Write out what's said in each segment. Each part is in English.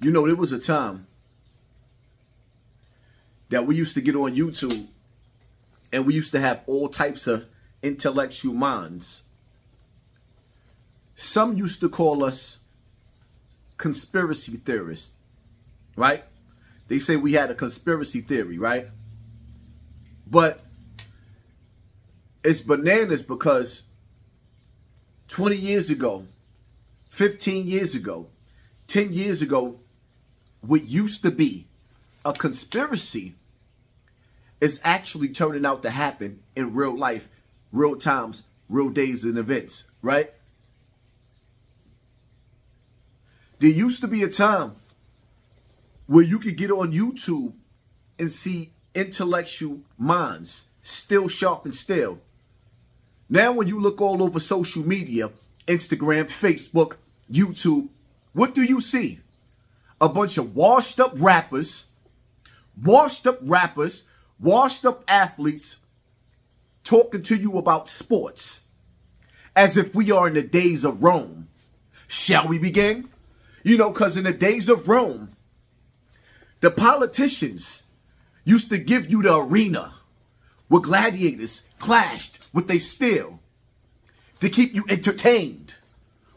You know, there was a time that we used to get on YouTube and we used to have all types of intellectual minds. Some used to call us conspiracy theorists, right? They say we had a conspiracy theory, right? But it's bananas because 20 years ago, 15 years ago, 10 years ago, what used to be a conspiracy is actually turning out to happen in real life, real times, real days and events, right? There used to be a time where you could get on YouTube and see intellectual minds still sharp and still. Now when you look all over social media, Instagram, Facebook, YouTube, what do you see? A bunch of washed up rappers, washed up athletes talking to you about sports as if we are in the days of Rome. Shall we begin? You know, because in the days of Rome, the politicians used to give you the arena where gladiators clashed with their steel to keep you entertained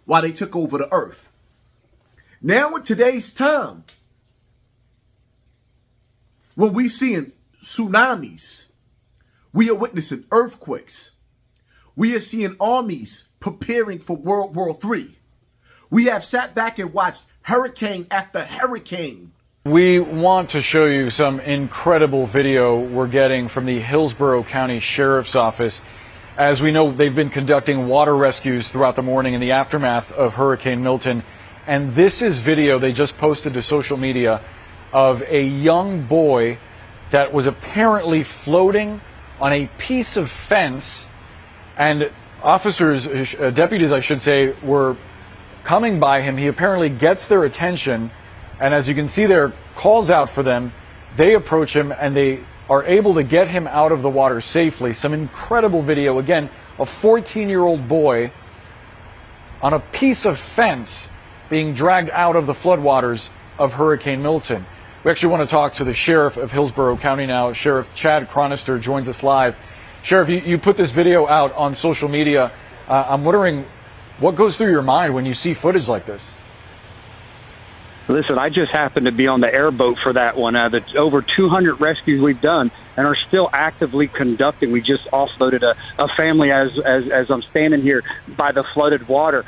while they took over the earth. Now in today's time, when we seeing tsunamis, we are witnessing earthquakes, we are seeing armies preparing for World War III. We have sat back and watched hurricane after hurricane. We want to show you some incredible video we're getting from the Hillsborough County Sheriff's Office. As we know, they've been conducting water rescues throughout the morning in the aftermath of Hurricane Milton. And this is video they just posted to social media of a young boy that was apparently floating on a piece of fence. And officers, deputies I should say, were coming by him. He apparently gets their attention. And as you can see there, calls out for them. They approach him and they are able to get him out of the water safely. Some incredible video. Again, a 14-year-old boy on a piece of fence being dragged out of the floodwaters of Hurricane Milton. We actually want to talk to the sheriff of Hillsborough County now. Sheriff Chad Chronister joins us live. Sheriff, you put this video out on social media. I'm wondering what goes through your mind when you see footage like this? Listen, I just happened to be on the airboat for that one. The over 200 rescues we've done and are still actively conducting. We just offloaded a family as I'm standing here by the flooded water.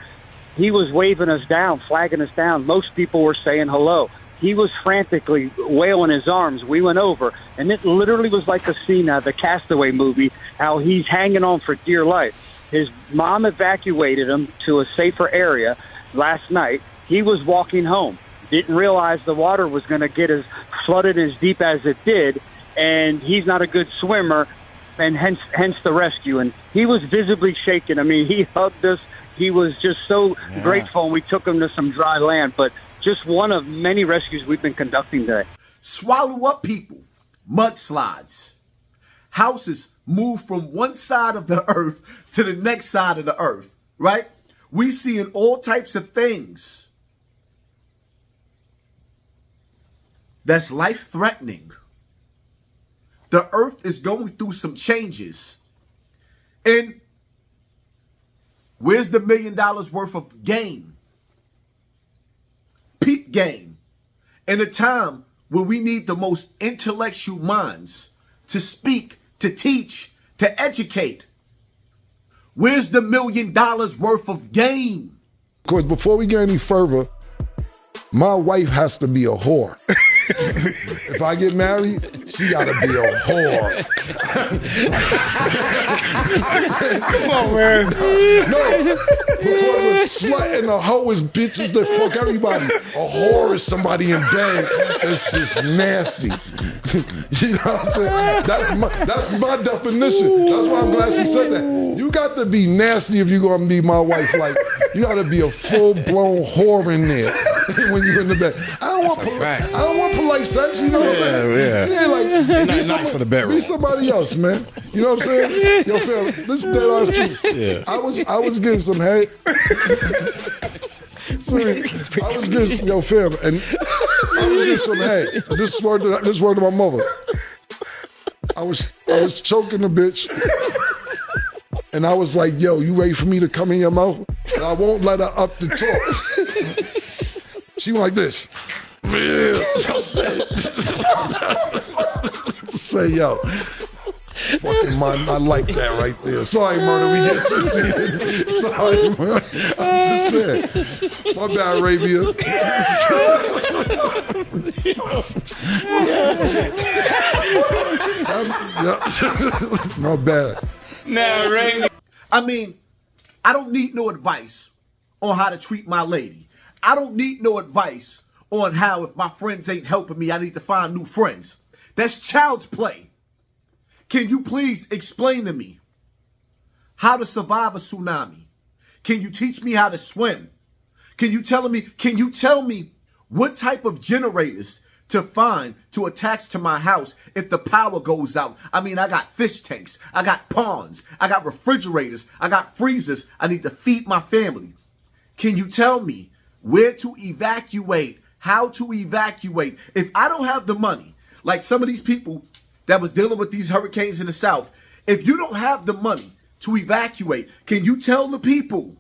He was waving us down, flagging us down. Most people were saying hello. He was frantically wailing his arms. We went over, and it literally was like a scene out of the Castaway movie, how he's hanging on for dear life. His mom evacuated him to a safer area last night. He was walking home. Didn't realize the water was going to get as flooded as deep as it did, and he's not a good swimmer, and hence the rescue. And he was visibly shaken. I mean, he hugged us. He was just so grateful, and we took him to some dry land. But just one of many rescues we've been conducting today. Swallow up people, mudslides, houses move from one side of the earth to the next side of the earth, right? We seeing all types of things that's life-threatening. The earth is going through some changes. And where's the $1 million worth of gain? Peak game. In a time where we need the most intellectual minds to speak, to teach, to educate. Where's the $1 million worth of gain? Because before we get any further, my wife has to be a whore. If I get married, she gotta be a whore. Come on, man. No, because a slut and a hoe is bitches that fuck everybody. A whore is somebody in bed. It's just nasty. You know what I'm saying? That's my definition. That's why I'm glad she said that. You got to be nasty if you're gonna be my wife. Like, you gotta be a full-blown whore in there when you're in the bed. I don't want polite sex, you know what I'm saying? Yeah, like, nice for the bedroom. Be somebody else, man. You know what I'm saying? Yo, fam, this is dead honest truth. I was getting some head. serious. I was getting, yo, fam, and I was getting some head. This is word to my mother. I was choking the bitch, and I was like, yo, you ready for me to come in your mouth? And I won't let her up to talk. She went like this. Say, yo, fucking man, I like that right there. Sorry, murder, we get too deep. Sorry, man. I'm just saying. My bad, Arabia. My bad. Nah, Arabia. I mean, I don't need no advice on how to treat my lady. I don't need no advice on how, if my friends ain't helping me, I need to find new friends. That's child's play. Can you please explain to me how to survive a tsunami? Can you teach me how to swim? Can you tell me what type of generators to find to attach to my house if the power goes out? I mean, I got fish tanks, I got ponds, I got refrigerators, I got freezers. I need to feed my family. Can you tell me where to evacuate, how to evacuate? If I don't have the money, like some of these people that was dealing with these hurricanes in the South, if you don't have the money to evacuate, can you tell the people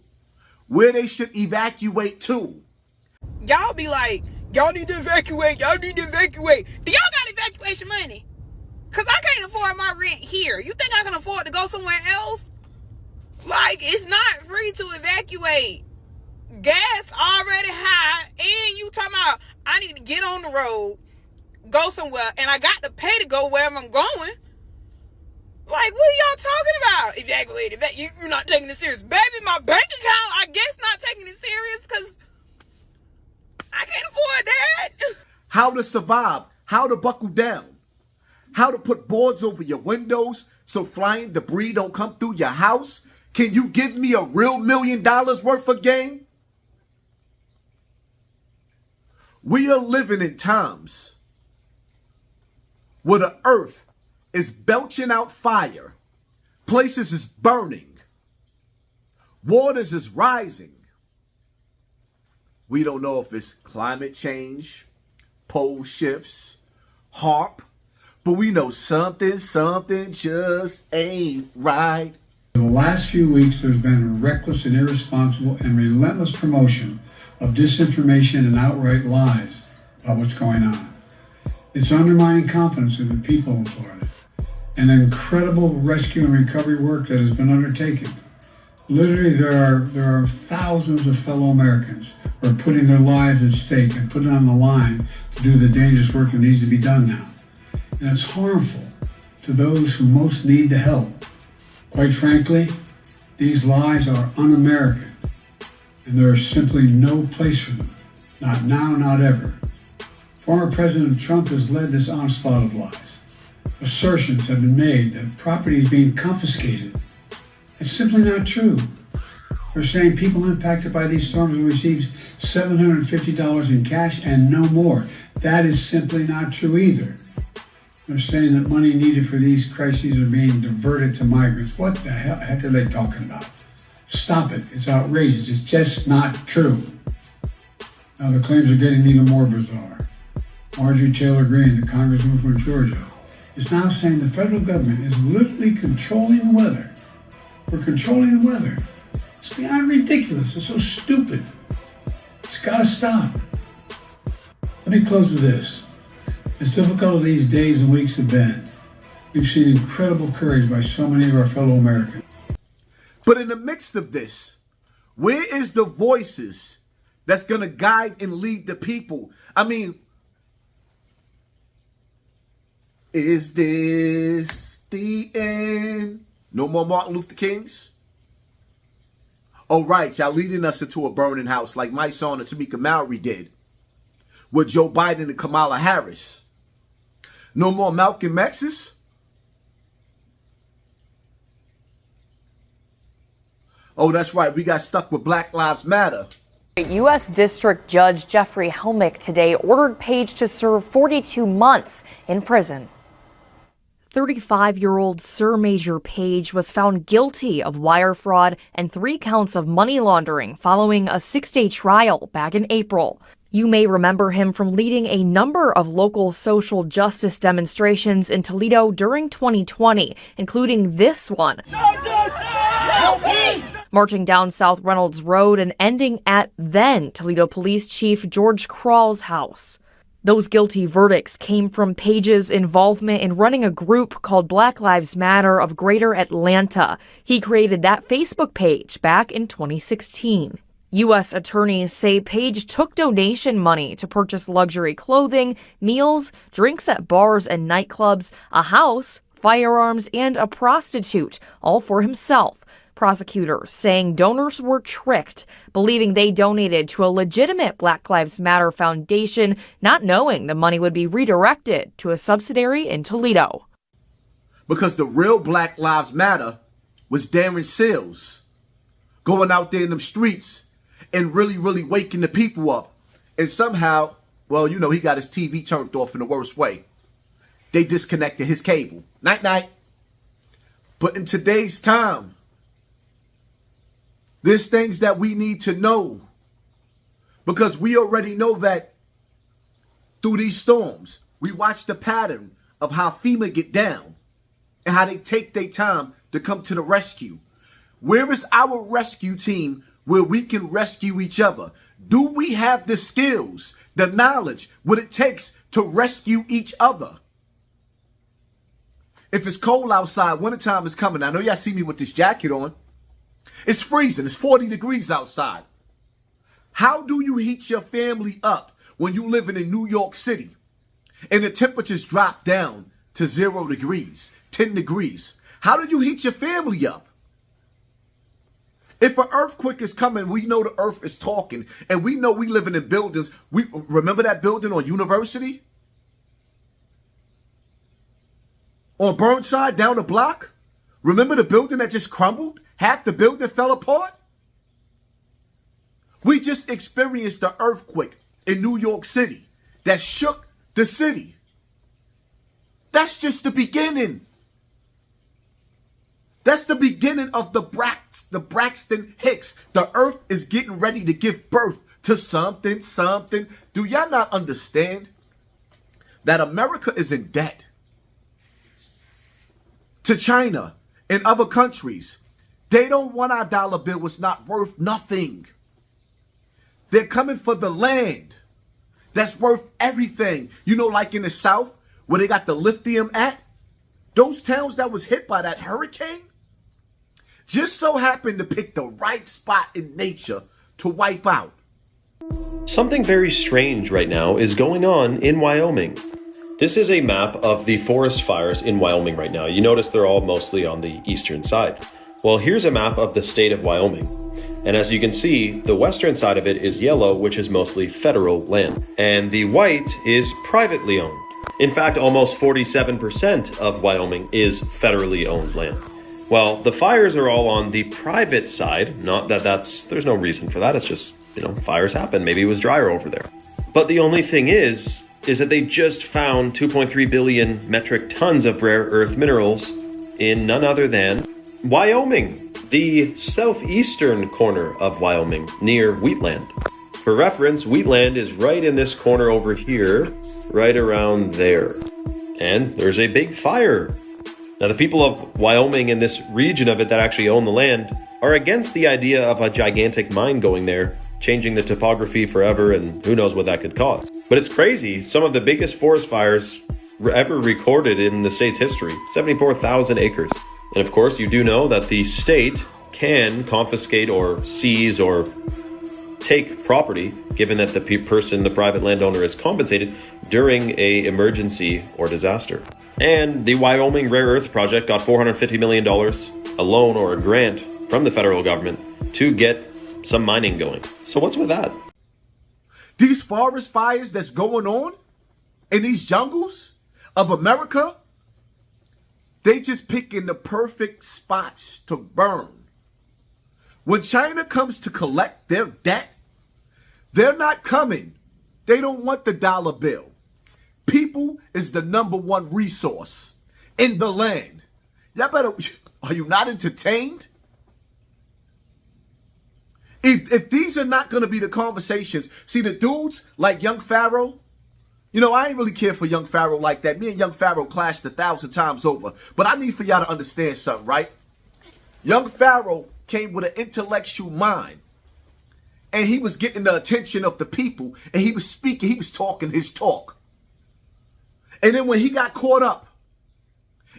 where they should evacuate to? Y'all be like, y'all need to evacuate, y'all need to evacuate. Do y'all got evacuation money? Because I can't afford my rent here. You think I can afford to go somewhere else? Like, it's not free to evacuate. Gas already high, and you talking about I need to get on the road, go somewhere, and I got to pay to go wherever I'm going. Like, what are y'all talking about? Evacuate. You're not taking it serious. Baby, my bank account, I guess not taking it serious because I can't afford that. How to survive, how to buckle down, how to put boards over your windows so flying debris don't come through your house. Can you give me a real $1 million worth of game? We are living in times where the earth is belching out fire. Places is burning. Waters is rising. We don't know if it's climate change, pole shifts, HAARP, but we know something just ain't right. In the last few weeks, there's been a reckless and irresponsible and relentless promotion of disinformation and outright lies about what's going on. It's undermining confidence in the people in Florida. An incredible rescue and recovery work that has been undertaken. Literally, there are thousands of fellow Americans who are putting their lives at stake and putting on the line to do the dangerous work that needs to be done now. And it's harmful to those who most need the help. Quite frankly, these lies are un-American, and there is simply no place for them. Not now, not ever. Former President Trump has led this onslaught of lies. Assertions have been made that property is being confiscated. It's simply not true. They're saying people impacted by these storms will receive $750 in cash and no more. That is simply not true either. They're saying that money needed for these crises are being diverted to migrants. What the heck are they talking about? Stop it. It's outrageous. It's just not true. Now the claims are getting even more bizarre. Marjorie Taylor Greene, the congresswoman from Georgia, is now saying the federal government is literally controlling the weather. We're controlling the weather. It's beyond ridiculous. It's so stupid. It's got to stop. Let me close with this. As difficult as these days and weeks have been, we've seen incredible courage by so many of our fellow Americans. But in the midst of this, where is the voices that's going to guide and lead the people? I mean, is this the end? No more Martin Luther Kings? Oh, right, y'all leading us into a burning house like my son and Tamika Mallory did with Joe Biden and Kamala Harris. No more Malcolm X's? Oh, that's right, we got stuck with Black Lives Matter. U.S. District Judge Jeffrey Helmick today ordered Page to serve 42 months in prison. 35-year-old Sir Major Page was found guilty of wire fraud and 3 counts of money laundering following a 6-day trial back in April. You may remember him from leading a number of local social justice demonstrations in Toledo during 2020, including this one. Marching down South Reynolds Road and ending at then Toledo Police Chief George Krawl's house. Those guilty verdicts came from Page's involvement in running a group called Black Lives Matter of Greater Atlanta. He created that Facebook page back in 2016. U.S. attorneys say Page took donation money to purchase luxury clothing, meals, drinks at bars and nightclubs, a house, firearms, and a prostitute, all for himself. Prosecutors saying donors were tricked, believing they donated to a legitimate Black Lives Matter foundation, not knowing the money would be redirected to a subsidiary in Toledo. Because the real Black Lives Matter was Darren Sills going out there in them streets and really waking the people up. And somehow, well, you know, he got his TV turned off in the worst way. They disconnected his cable. Night. But in today's time, there's things that we need to know. Because we already know that through these storms, we watch the pattern of how FEMA get down and how they take their time to come to the rescue. Where is our rescue team where we can rescue each other? Do we have the skills, the knowledge, what it takes to rescue each other? If it's cold outside, wintertime is coming. I know y'all see me with this jacket on. It's freezing. It's 40 degrees outside. How do you heat your family up when you living in New York City and the temperatures drop down to 0 degrees, 10 degrees? How do you heat your family up? If an earthquake is coming, we know the earth is talking, and we know we living in buildings. We remember that building on University? On Burnside, down the block? Remember the building that just crumbled? Half the building fell apart? We just experienced the earthquake in New York City that shook the city. That's just the beginning. That's the beginning of the Braxton Hicks. The earth is getting ready to give birth to something. Do y'all not understand that America is in debt to China and other countries? They don't want our dollar bill. It's not worth nothing. They're coming for the land that's worth everything. You know, like in the South where they got the lithium at, those towns that was hit by that hurricane just so happened to pick the right spot in nature to wipe out. Something very strange right now is going on in Wyoming. This is a map of the forest fires in Wyoming right now. You notice they're all mostly on the eastern side. Well, here's a map of the state of Wyoming. And as you can see, the western side of it is yellow, which is mostly federal land. And the white is privately owned. In fact, almost 47% of Wyoming is federally owned land. Well, the fires are all on the private side. Not that there's no reason for that. It's just, fires happen. Maybe it was drier over there. But the only thing is that they just found 2.3 billion metric tons of rare earth minerals in none other than Wyoming, the southeastern corner of Wyoming, near Wheatland. For reference, Wheatland is right in this corner over here, right around there. And there's a big fire. Now, the people of Wyoming in this region of it that actually own the land are against the idea of a gigantic mine going there, changing the topography forever, and who knows what that could cause. But it's crazy. Some of the biggest forest fires ever recorded in the state's history, 74,000 acres. And of course, you do know that the state can confiscate or seize or take property, given that the private landowner is compensated during a emergency or disaster. And the Wyoming Rare Earth Project got $450 million, a loan or a grant from the federal government to get some mining going. So what's with that? These forest fires that's going on in these jungles of America, they just picking the perfect spots to burn. When China comes to collect their debt, they're not coming. They don't want the dollar bill. People is the number one resource. in the land. Y'all better, are you not entertained? If these are not going to be the conversations, see the dudes like Young Pharaoh, you know, I ain't really care for Young Pharaoh like that. Me and Young Pharaoh clashed 1,000 times over. But I need for y'all to understand something, right? Young Pharaoh came with an intellectual mind. And he was getting the attention of the people. And he was speaking, he was talking his talk. And then when he got caught up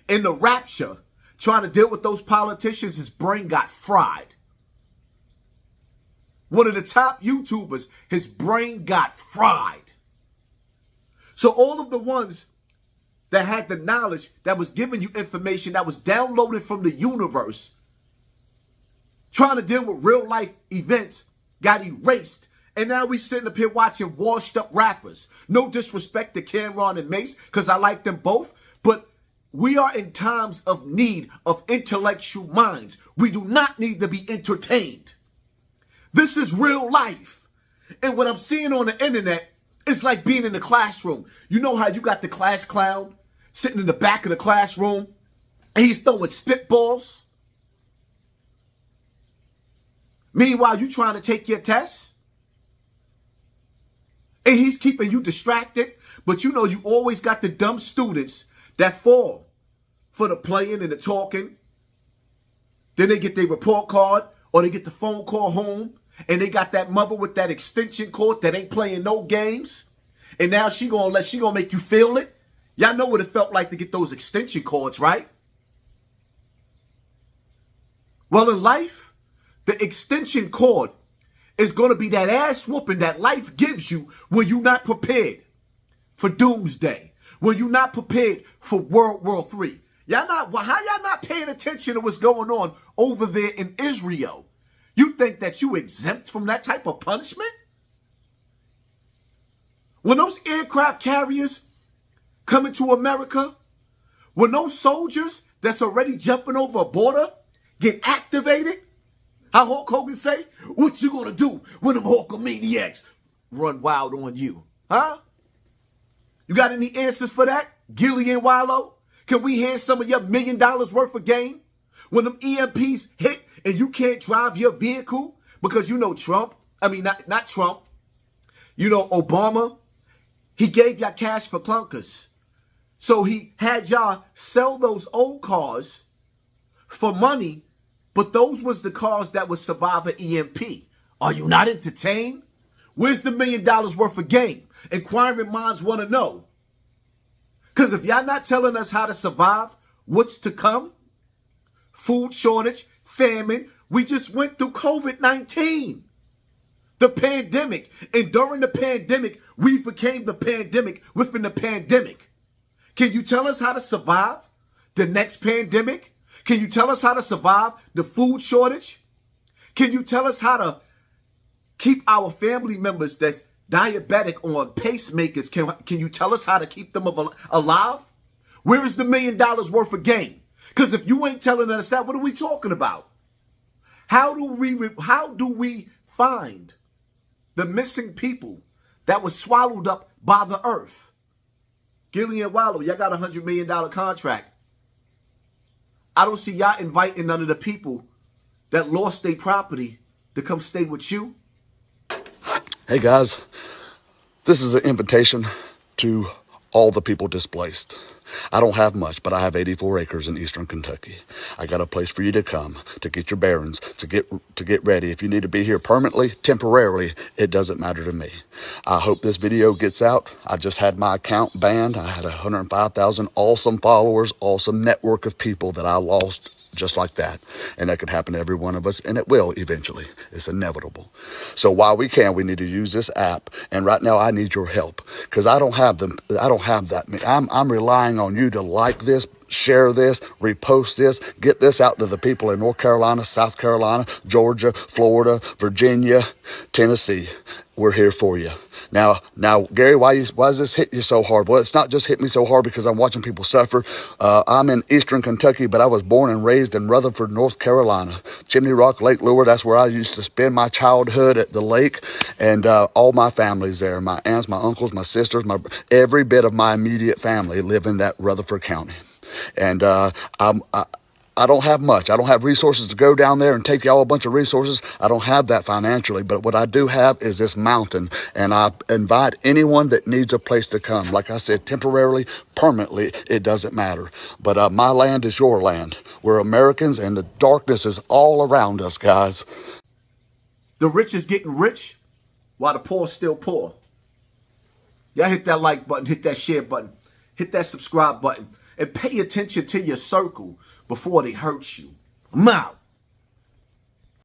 in the rapture, trying to deal with those politicians, his brain got fried. One of the top YouTubers, his brain got fried. So all of the ones that had the knowledge, that was giving you information, that was downloaded from the universe, trying to deal with real life events, got erased. And now we sitting up here watching washed up rappers. No disrespect to Cameron and Mace, because I like them both. But we are in times of need of intellectual minds. We do not need to be entertained. This is real life. And what I'm seeing on the internet is like being in the classroom. You know how you got the class clown sitting in the back of the classroom and he's throwing spitballs? Meanwhile, you trying to take your test and he's keeping you distracted. But you know, you always got the dumb students that fall for the playing and the talking. Then they get their report card or they get the phone call home and they got that mother with that extension cord that ain't playing no games. And now she gonna make you feel it. Y'all know what it felt like to get those extension cords, right? Well, in life, the extension cord is going to be that ass whooping that life gives you when you're not prepared for doomsday, when you're not prepared for World War III. How y'all not paying attention to what's going on over there in Israel? You think that you exempt from that type of punishment? When those aircraft carriers come into America, when those soldiers that's already jumping over a border get activated, how Hulk Hogan say, what you gonna do when them Hulkamaniacs run wild on you? Huh? You got any answers for that, Gillian Wallow? Can we hear some of your $1 million worth of game? When them EMPs hit and you can't drive your vehicle because you know Trump, not Trump, you know Obama, he gave y'all cash for clunkers. So he had y'all sell those old cars for money, but those was the cars that would survive an EMP. Are you not entertained? Where's the $1 million worth of game? Inquiring minds want to know. Because if y'all not telling us how to survive what's to come, food shortage, famine, we just went through COVID-19. The pandemic. And during the pandemic, we became the pandemic within the pandemic. Can you tell us how to survive the next pandemic? Can you tell us how to survive the food shortage? Can you tell us how to keep our family members that's diabetic on pacemakers? Can you tell us how to keep them alive? Where is the $1 million worth of game? Because if you ain't telling us that, what are we talking about? How do we find the missing people that was swallowed up by the earth? Gillian Wallow, y'all got a $100 million contract. I don't see y'all inviting none of the people that lost their property to come stay with you. Hey guys, this is an invitation to all the people displaced. I don't have much, but I have 84 acres in eastern Kentucky. I got a place for you to come, to get your bearings, to get ready. If you need to be here permanently, temporarily, it doesn't matter to me. I hope this video gets out. I just had my account banned. I had 105,000 awesome followers, awesome network of people that I lost just like that. And that could happen to every one of us, and it will eventually. It's inevitable. So while we can, we need to use this app. And right now I need your help because I don't have that. I'm relying on you to like this, share this, repost this, get this out to the people in North Carolina, South Carolina, Georgia, Florida, Virginia, Tennessee. We're here for you. Now, Gary, why does this hit you so hard? Well, it's not just hit me so hard because I'm watching people suffer. I'm in eastern Kentucky, but I was born and raised in Rutherford, North Carolina. Chimney Rock, Lake Lure, that's where I used to spend my childhood at the lake. And all my family's there. My aunts, my uncles, my sisters, every bit of my immediate family live in that Rutherford County. And I don't have much. I don't have resources to go down there and take y'all a bunch of resources. I don't have that financially, but what I do have is this mountain, and I invite anyone that needs a place to come. Like I said, temporarily, permanently, it doesn't matter. But my land is your land. We're Americans, and the darkness is all around us, guys. The rich is getting rich while the poor is still poor. Y'all hit that like button, hit that share button, hit that subscribe button, and pay attention to your circle before they hurt you. I'm out.